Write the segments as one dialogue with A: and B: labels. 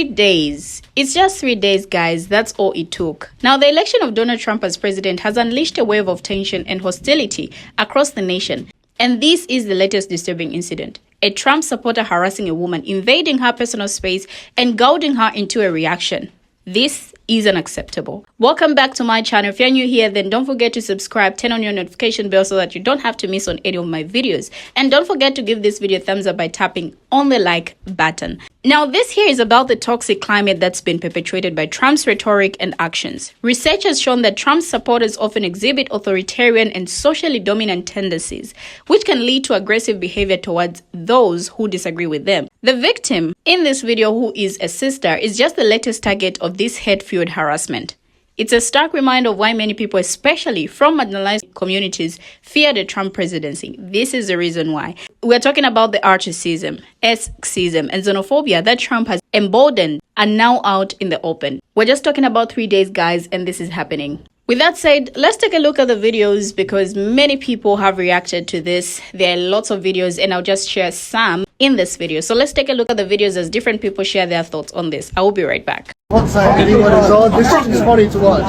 A: 3 days. It's just 3 days, guys. That's all it took. Now, the election of Donald Trump as president has unleashed a wave of tension and hostility across the nation. And this is the latest disturbing incident. A Trump supporter harassing a woman, invading her personal space, and goading her into a reaction. This is unacceptable. Welcome back to my channel. If you're new here, then don't forget to subscribe, turn on your notification bell so that you don't have to miss on any of my videos. And don't forget to give this video a thumbs up by tapping on the like button. Now, this here is about the toxic climate that's been perpetuated by Trump's rhetoric and actions. Research has shown that Trump's supporters often exhibit authoritarian and socially dominant tendencies, which can lead to aggressive behavior towards those who disagree with them. The victim in this video, who is a sister, is just the latest target of this hate-fueled harassment. It's a stark reminder of why many people, especially from marginalized communities, fear the Trump presidency. This is the reason why. We're talking about the racism, sexism, and xenophobia that Trump has emboldened are now out in the open. We're just talking about 3 days, guys, and this is happening. With that said, let's take a look at the videos because many people have reacted to this. There are lots of videos and I'll just share some in this video. So let's take a look at the videos as different people share their thoughts on this. I will be right back.
B: What's that? Anyone is on? This is funny to watch.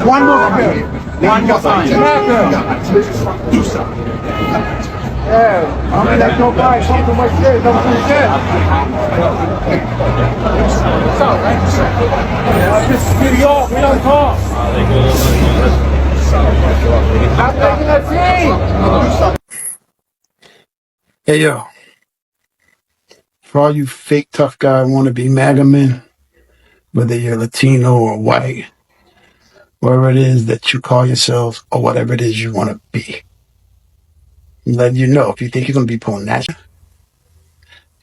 C: One more time. One more time. Yeah, I'm gonna let your guy come to my shit. Don't do shit. What's up, right? Just get you off. We don't talk. I'm taking a tea.
D: Hey, yo. For all you fake tough guy wannabe MAGA men, whether you're Latino or white, wherever it is that you call yourselves or whatever it is you want to be, I'm letting you know, if you think you're going to be pulling that,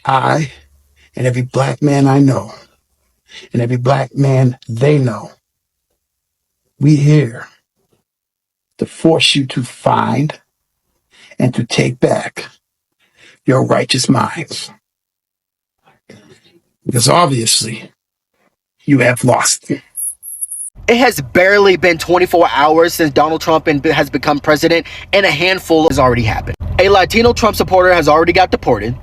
D: I and every black man I know and every black man they know, we here to force you to find and to take back your righteous minds. Because obviously, you have lost it.
E: It has barely been 24 hours since Donald Trump has become president, and a handful has already happened. A Latino Trump supporter has already got deported.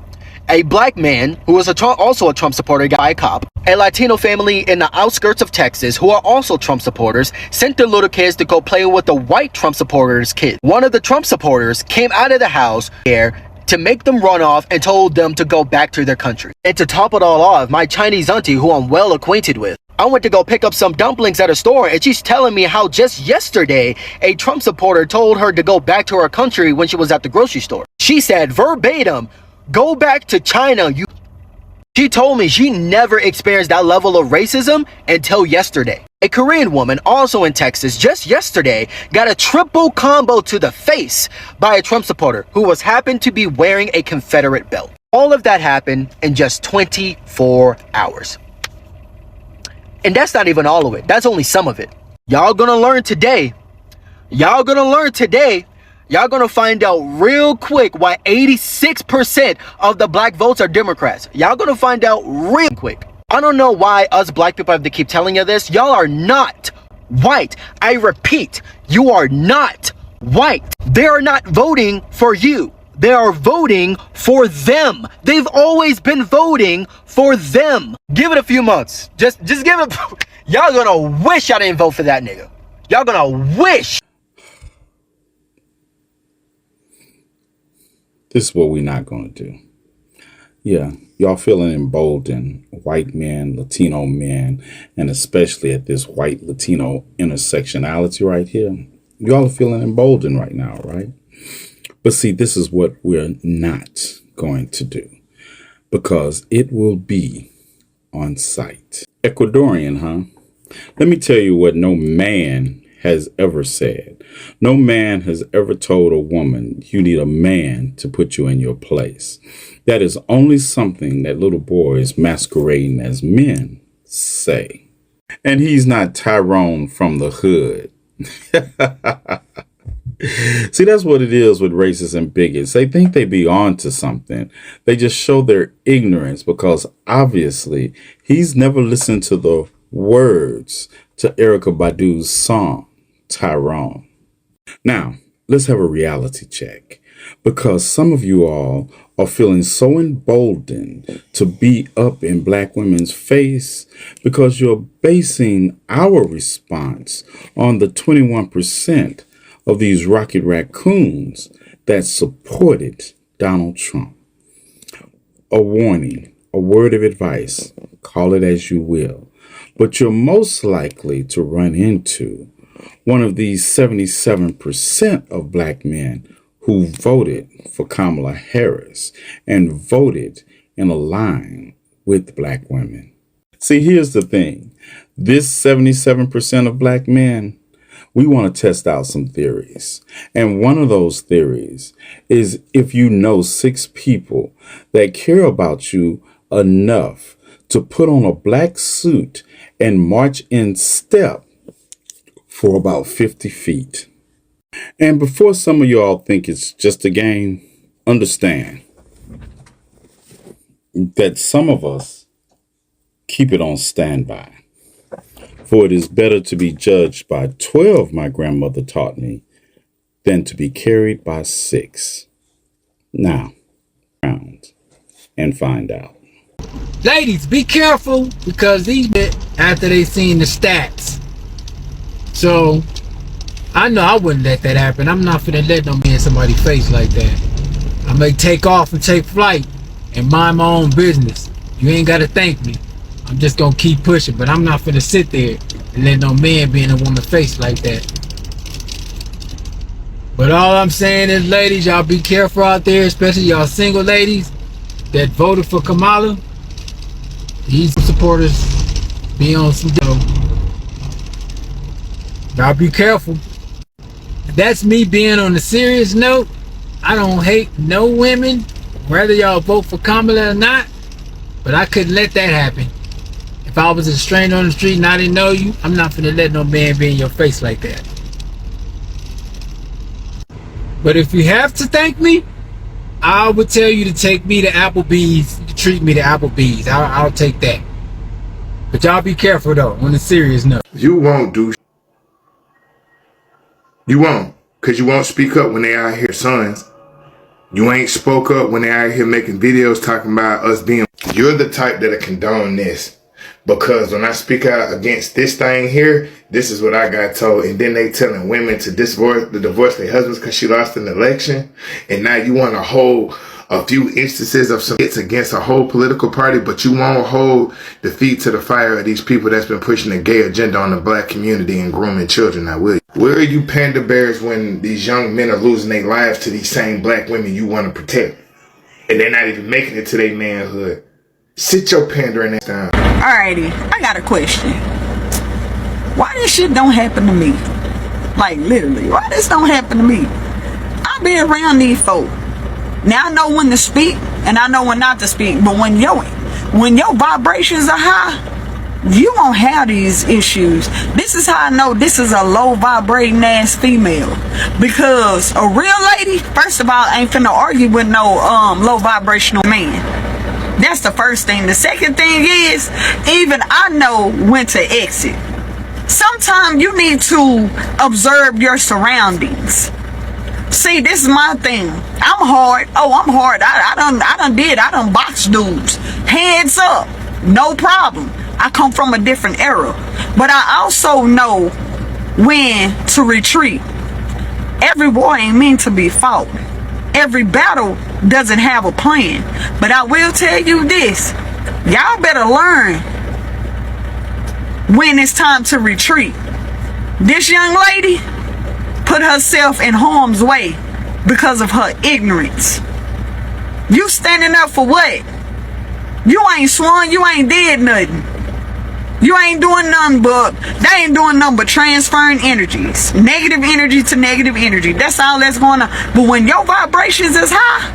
E: A black man who was also a Trump supporter got by a cop. A Latino family in the outskirts of Texas who are also Trump supporters sent their little kids to go play with the white Trump supporters' kids. One of the Trump supporters came out of the house there to make them run off and told them to go back to their country. And to top it all off, my Chinese auntie, who I'm well acquainted with, I went to go pick up some dumplings at a store and she's telling me how just yesterday a Trump supporter told her to go back to her country when she was at the grocery store. She said verbatim, "Go back to China, you." She told me she never experienced that level of racism until yesterday. A Korean woman also in Texas just yesterday got a triple combo to the face by a Trump supporter who happened to be wearing a Confederate belt. All of that happened in just 24 hours. And that's not even all of it. That's only some of it. Y'all gonna learn today. Y'all gonna find out real quick why 86% of the black votes are Democrats. Y'all gonna find out real quick. I don't know why us black people have to keep telling you this. Y'all are not white. I repeat, you are not white. They are not voting for you. They are voting for them. They've always been voting for them. Give it a few months. Just give it. Y'all gonna wish y'all didn't vote for that nigga. Y'all gonna wish.
F: This is what we're not going to do. Yeah, y'all feeling emboldened, white men, Latino men, and especially at this white Latino intersectionality right here. Y'all are feeling emboldened right now, right? But see, this is what we're not going to do because it will be on sight. Ecuadorian, huh? Let me tell you what no man has ever said. No man has ever told a woman you need a man to put you in your place. That is only something that little boys masquerading as men say. And he's not Tyrone from the hood. See, that's what it is with racists and bigots. They think they be on to something. They just show their ignorance because obviously he's never listened to the words to Erykah Badu's song, Tyrone. Now, let's have a reality check. because some of you all are feeling so emboldened to be up in black women's face because you're basing our response on the 21% of these rocket raccoons that supported Donald Trump. A warning, a word of advice, call it as you will, but you're most likely to run into one of these 77% of black men who voted for Kamala Harris and voted in a line with black women. See, here's the thing. This 77% of black men, we want to test out some theories. And one of those theories is if you know 6 people that care about you enough to put on a black suit and march in step for about 50 feet. And before some of y'all think it's just a game, understand that some of us keep it on standby. For it is better to be judged by 12, my grandmother taught me, than to be carried by 6. Now, round and find out.
G: Ladies, be careful, because these men, after they seen the stats. So, I know I wouldn't let that happen. I'm not finna let no man somebody's face like that. I may take off and take flight and mind my own business. You ain't gotta thank me. I'm just gonna keep pushing, but I'm not finna sit there and let no man be in a woman's face like that. But all I'm saying is, ladies, y'all be careful out there, especially y'all single ladies that voted for Kamala. These supporters be on some dough. Y'all be careful. That's me being on a serious note. I don't hate no women, whether y'all vote for Kamala or not, but I couldn't let that happen. If I was a stranger on the street and I didn't know you, I'm not finna let no man be in your face like that. But if you have to thank me, I would tell you to take me to Applebee's, to treat me to Applebee's. I'll take that. But y'all be careful though, on a serious note.
H: You won't do. You won't, because you won't speak up when they out here, sons. You ain't spoke up when they out here making videos talking about us being. You're the type that'll condone this. Because when I speak out against this thing here, this is what I got told. And then they telling women to divorce their husbands because she lost an election. And now you want to hold a few instances of some hits against a whole political party, but you won't hold the feet to the fire of these people that's been pushing the gay agenda on the black community and grooming children, now will you? Where are you panda bears when these young men are losing their lives to these same black women you want to protect? And they're not even making it to their manhood. Sit your pandering ass down.
I: Alrighty, I got a question. Why this shit don't happen to me? Like literally, why this don't happen to me? I be around these folk. Now I know when to speak and I know when not to speak, but when your vibrations are high, you won't have these issues. This is how I know this is a low vibrating ass female, because a real lady, first of all, ain't finna argue with no low vibrational man. That's the first thing. The second thing is, even I know when to exit. Sometimes you need to observe your surroundings. See, this is my thing. I'm hard. Oh, I'm hard. I done box dudes. Hands up. No problem. I come from a different era. But I also know when to retreat. Every war ain't meant to be fought. Every battle doesn't have a plan. But I will tell you this. Y'all better learn when it's time to retreat. This young lady put herself in harm's way because of her ignorance. You standing up for what? You ain't swung, you ain't did nothing. You ain't doing nothing but, they ain't doing nothing but transferring energies. Negative energy to negative energy. That's all that's going on. But when your vibrations is high,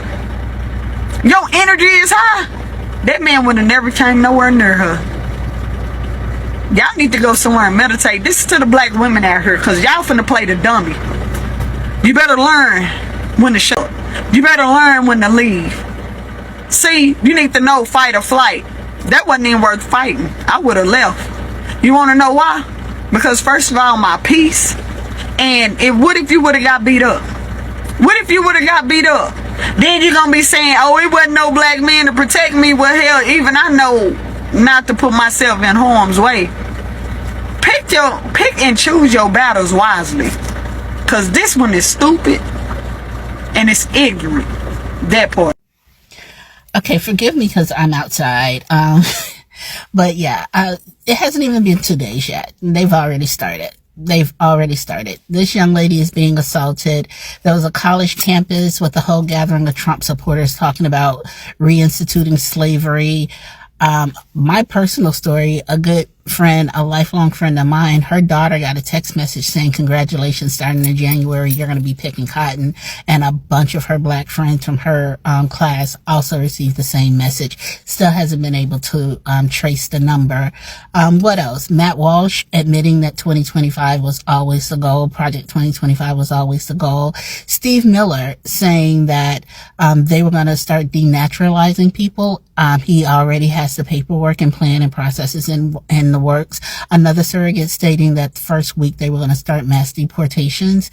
I: your energy is high, that man would have never came nowhere near her. Y'all need to go somewhere and meditate. This is to the black women out here, because y'all finna play the dummy. You better learn when to show up. You better learn when to leave. See, you need to know fight or flight. That wasn't even worth fighting. I would have left. You want to know why? Because first of all, my peace. And what if you would have got beat up? What if you would have got beat up? Then you're gonna be saying, oh, it wasn't no black man to protect me. Well, hell, even I know not to put myself in harm's way. Pick and choose your battles wisely. Cause this one is stupid and it's ignorant. That part.
J: Okay, forgive me because I'm outside. But yeah, it hasn't even been 2 days yet. They've already started. This young lady is being assaulted. There was a college campus with a whole gathering of Trump supporters talking about reinstituting slavery. My personal story, a good friend, a lifelong friend of mine, her daughter got a text message saying, congratulations, starting in January, you're going to be picking cotton. And a bunch of her black friends from her class also received the same message. Still hasn't been able to trace the number. What else? Matt Walsh admitting that 2025 was always the goal. Project 2025 was always the goal. Steve Miller saying that they were going to start denaturalizing people. He already has the paperwork and plan and processes in the works. Another surrogate stating that the first week they were going to start mass deportations.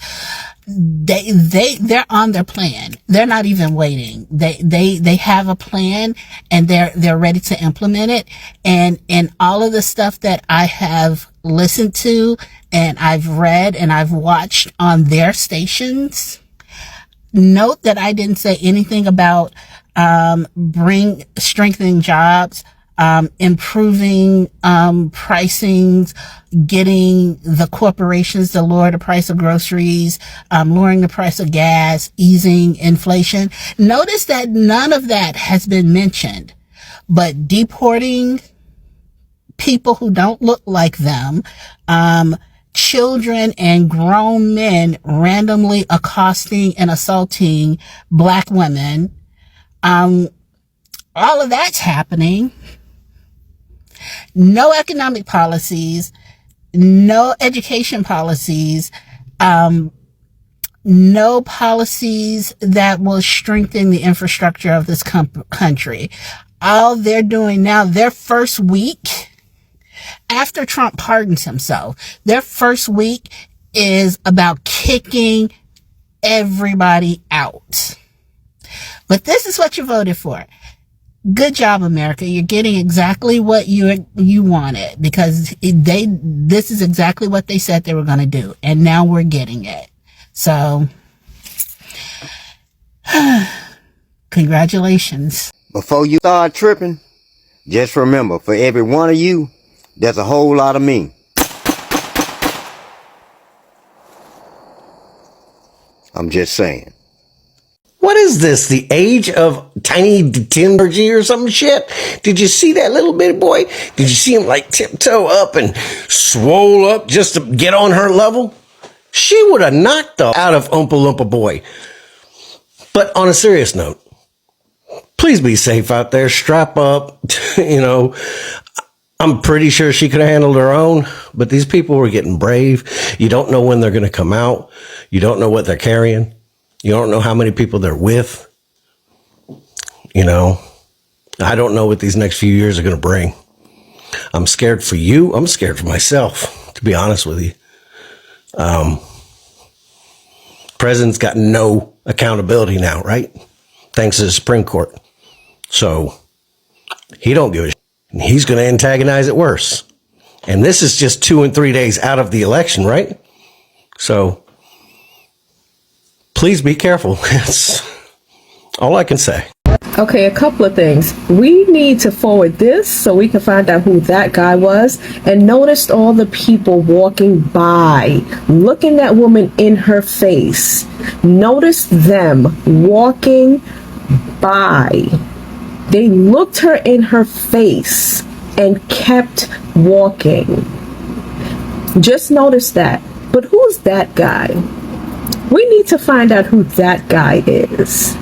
J: They're on their plan. They're not even waiting. They have a plan and they're ready to implement it. And all of the stuff that I have listened to and I've read and I've watched on their stations, note that I didn't say anything about strengthening jobs, improving pricings, getting the corporations to lower the price of groceries, lowering the price of gas, easing inflation. Notice that none of that has been mentioned, but deporting people who don't look like them, children and grown men randomly accosting and assaulting black women, all of that's happening. No economic policies, no education policies, no policies that will strengthen the infrastructure of this country. All they're doing now, their first week after Trump pardons himself, their first week is about kicking everybody out. But this is what you voted for. Good job, America. You're getting exactly what you wanted because this is exactly what they said they were going to do. And now we're getting it. So, congratulations.
K: Before you start tripping, just remember, for every one of you, there's a whole lot of me. I'm just saying.
L: What is this? The age of tiny Timbergy or some shit? Did you see that little bitty boy? Did you see him like tiptoe up and swole up just to get on her level? She would have knocked the out of Oompa Loompa boy. But on a serious note, please be safe out there. Strap up. I'm pretty sure she could have handled her own, but these people were getting brave. You don't know when they're going to come out. You don't know what they're carrying. You don't know how many people they're with. I don't know what these next few years are going to bring. I'm scared for you. I'm scared for myself, to be honest with you. President's got no accountability now, right? Thanks to the Supreme Court. So he don't give a shit. He's going to antagonize it worse. And this is just 2 and 3 days out of the election, right? So please be careful. That's all I can say.
M: Okay, a couple of things. We need to forward this so we can find out who that guy was. And notice all the people walking by, looking that woman in her face. Notice them walking by. They looked her in her face and kept walking. Just notice that. But who's that guy? We need to find out who that guy is.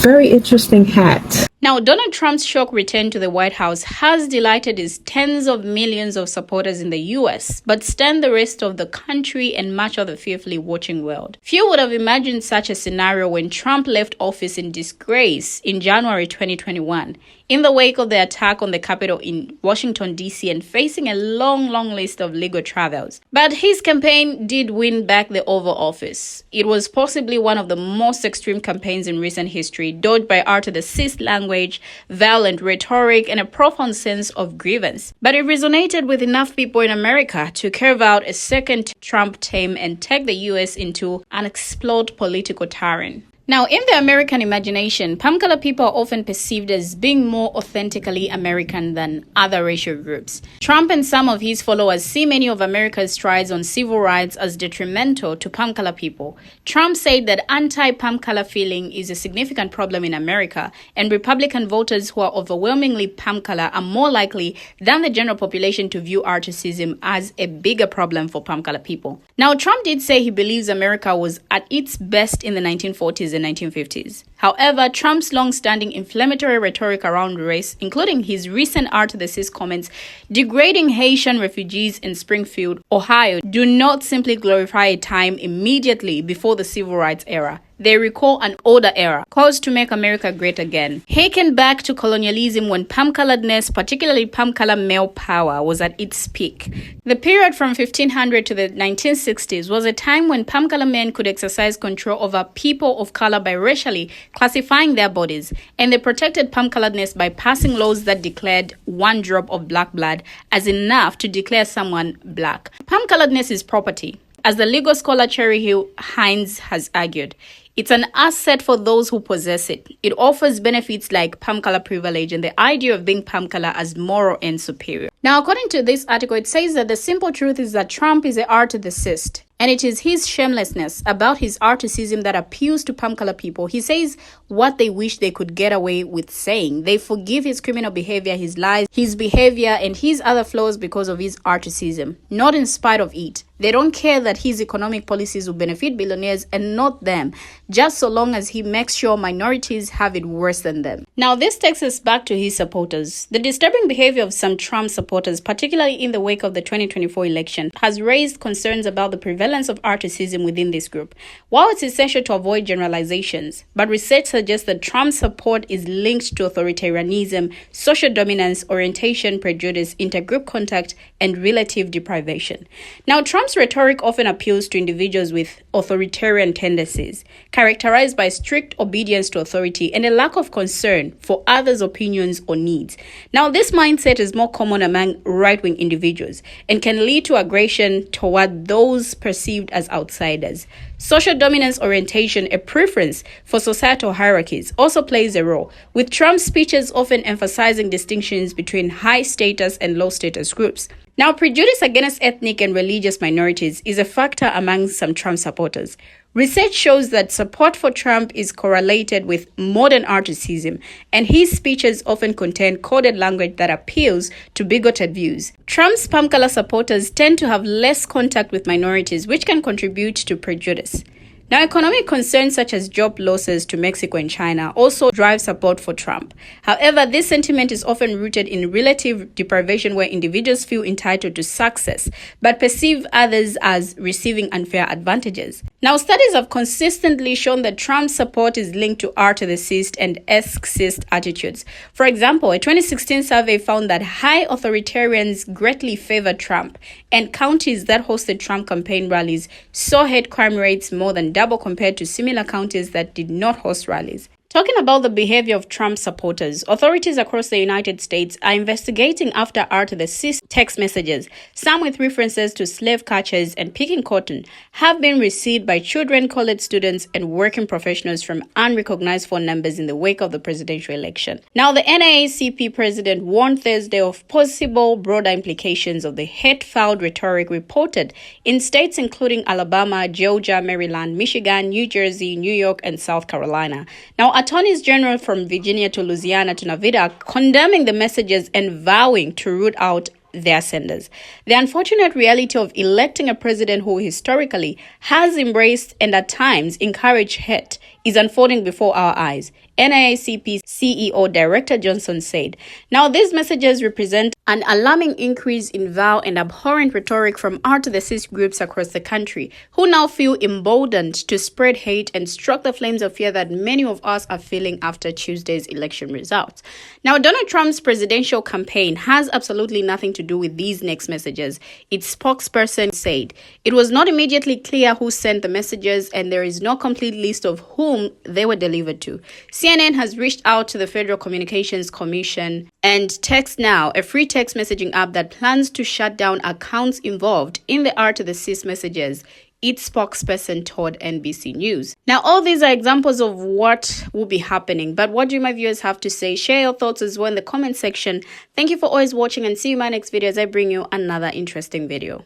M: Very interesting hat.
A: Now, Donald Trump's shock return to the White House has delighted his tens of millions of supporters in the US, but stunned the rest of the country and much of the fearfully watching world. Few would have imagined such a scenario when Trump left office in disgrace in January 2021. in the wake of the attack on the Capitol in Washington, D.C., and facing a long list of legal travails. But his campaign did win back the Oval Office. It was possibly one of the most extreme campaigns in recent history, dogged by racist language, violent rhetoric, and a profound sense of grievance. But it resonated with enough people in America to carve out a second Trump term and take the U.S. into an unexplored political terrain. Now, in the American imagination, palm color people are often perceived as being more authentically American than other racial groups. Trump and some of his followers see many of America's strides on civil rights as detrimental to palm color people. Trump said that anti-palm color feeling is a significant problem in America, and Republican voters who are overwhelmingly palm color are more likely than the general population to view racism as a bigger problem for palm color people. Now, Trump did say he believes America was at its best in the 1940s and 1950s. However, Trump's long-standing inflammatory rhetoric around race, including his recent racist comments degrading Haitian refugees in Springfield, Ohio, do not simply glorify a time immediately before the civil rights era. They recall an older era, caused to make America great again. Harken back to colonialism when palm-coloredness, particularly palm-color male power, was at its peak. The period from 1500 to the 1960s was a time when palm-color men could exercise control over people of color by racially classifying their bodies, and they protected palm-coloredness by passing laws that declared one drop of black blood as enough to declare someone black. Palm-coloredness is property. As the legal scholar Cherry Hill Hines has argued, it's an asset for those who possess it. It offers benefits like palm color privilege and the idea of being palm color as moral and superior. Now, according to this article, it says that the simple truth is that Trump is an racist. And it is his shamelessness about his racism that appeals to palm color people. He says what they wish they could get away with saying. They forgive his criminal behavior, his lies, his behavior, and his other flaws because of his racism, not in spite of it. They don't care that his economic policies will benefit billionaires and not them, just so long as he makes sure minorities have it worse than them. Now, this takes us back to his supporters. The disturbing behavior of some Trump supporters, particularly in the wake of the 2024 election, has raised concerns about the prevalence of racism within this group. While it's essential to avoid generalizations, but research suggests that Trump's support is linked to authoritarianism, social dominance, orientation, prejudice, intergroup contact, and relative deprivation. Now, Trump's rhetoric often appeals to individuals with authoritarian tendencies, characterized by strict obedience to authority and a lack of concern for others' opinions or needs. Now, this mindset is more common among right-wing individuals and can lead to aggression toward those perceived as outsiders. Social dominance orientation, a preference for societal hierarchies, also plays a role, with Trump's speeches often emphasizing distinctions between high-status and low-status groups. Now, prejudice against ethnic and religious minorities is a factor among some Trump supporters. Research shows that support for Trump is correlated with modern racism, and his speeches often contain coded language that appeals to bigoted views. Trump's palm color supporters tend to have less contact with minorities, which can contribute to prejudice. Now, economic concerns such as job losses to Mexico and China also drive support for Trump. However, this sentiment is often rooted in relative deprivation, where individuals feel entitled to success but perceive others as receiving unfair advantages. Now, studies have consistently shown that Trump's support is linked to racist and sexist attitudes. For example, a 2016 survey found that high authoritarians greatly favor Trump, and counties that hosted Trump campaign rallies saw hate crime rates more than double compared to similar counties that did not host rallies. Talking about the behavior of Trump supporters, authorities across the United States are investigating after racist text messages, some with references to slave catchers and picking cotton, have been received by children, college students, and working professionals from unrecognized phone numbers in the wake of the presidential election. Now, the NAACP president warned Thursday of possible broader implications of the hate-filled rhetoric reported in states including Alabama, Georgia, Maryland, Michigan, New Jersey, New York, and South Carolina. Now, attorneys general from Virginia to Louisiana to Nevada are condemning the messages and vowing to root out their senders. The unfortunate reality of electing a president who historically has embraced and at times encouraged hate is unfolding before our eyes, NIACP CEO Director Johnson said. Now, these messages represent an alarming increase in vile and abhorrent rhetoric from R to the cis groups across the country, who now feel emboldened to spread hate and stroke the flames of fear that many of us are feeling after Tuesday's election results. Now, Donald Trump's presidential campaign has absolutely nothing to do with these next messages. Its spokesperson said it was not immediately clear who sent the messages, and there is no complete list of whom they were delivered to. CNN has reached out to the Federal Communications Commission and Text Now, a free text messaging app that plans to shut down accounts involved in the R to the cis messages, its spokesperson told NBC News. Now, all these are examples of what will be happening, but what do my viewers have to say? Share your thoughts as well in the comment section. Thank you for always watching, and see you in my next video as I bring you another interesting video.